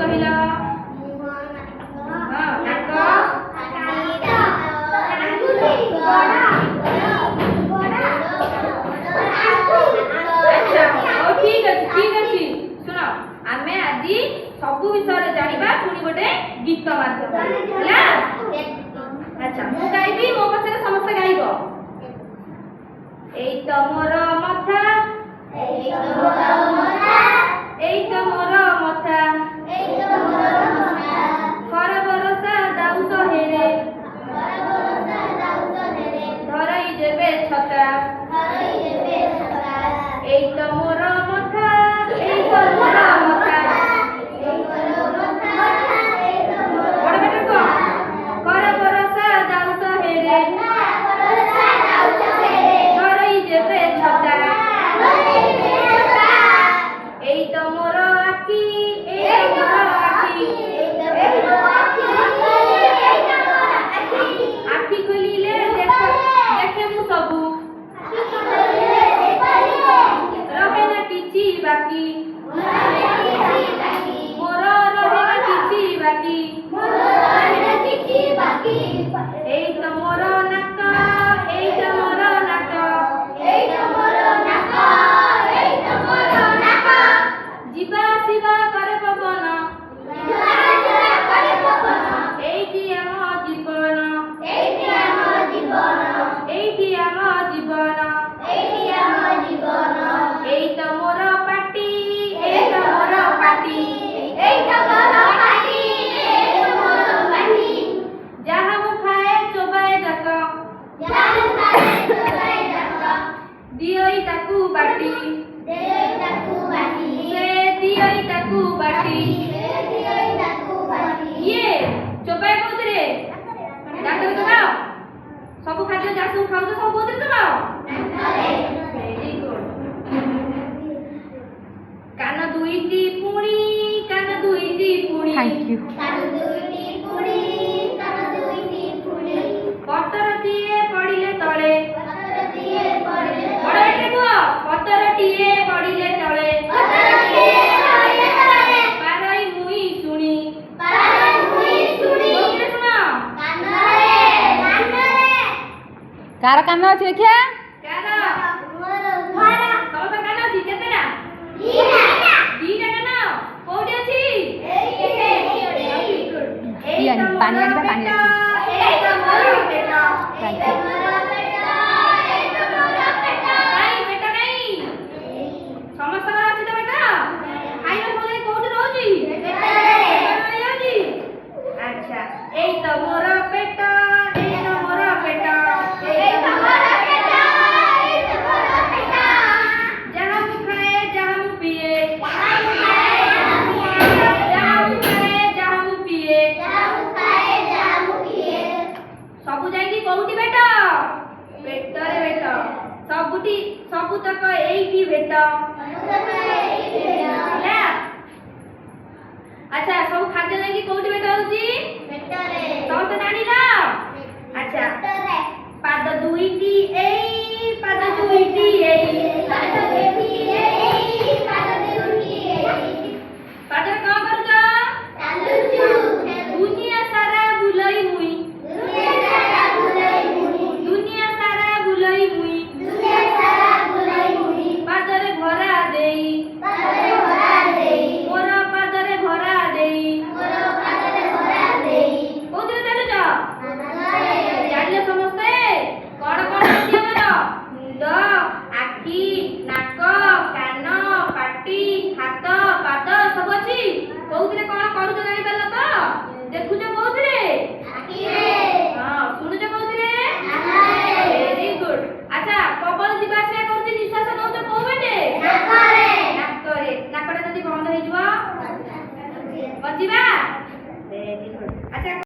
କହିଲ? सबू विषय जानिबा पुणी गोटे गीत माध्यम ହେଲା। अच्छा मु गाइबी मो पछरे समस्त गाइबो। एई त मोर मथा एई त मोर मथा एई त मोर मथा एई त मोर मथा कर बरसा दाउस हेरे कर बरसा दाउस हेरे धरई जेबे छता एई त मोर मथा एई त मोर मथा दियोई ताकू बाटी से दियोई ताकू बाटी ये चोपाय कोदरे डाक्टर चोपाओ सब खाद्य जासु खाउ तो सब कोदरे चोपाओ वेरी गुड। कान दुईटी पुणी थैंक यू। पतरटिए पड़िले तळे बड़ बेटे को पतरटिए पड़िले तळे पारई मुई सुनी सुना कार कान अछि देखिया कार सब कान अछि केतेटा दीटा कान कोठी अछि एई त पानी आनिबा पानी एई त मोर पेटा थैंक यू। सबुतक एई भेट अच्छा सब खाद्य लेकी कोठी भेट होची सब तो जानिला। अच्छा पाद दुईटी एई पाद दुईटी एई पाद का करछ दुनिया सारा बुलई मुई दुनिया सारा बुलई मुई पादरे भरा देई मोर पादरे भरा देई कोदरे चलु जा जानिले समस्ते कोन कोन अछि हमर मुंड आखी नाक कान पाटी हाथ पाद सब अछि कोदरे कोन करू जानि परला तो देखु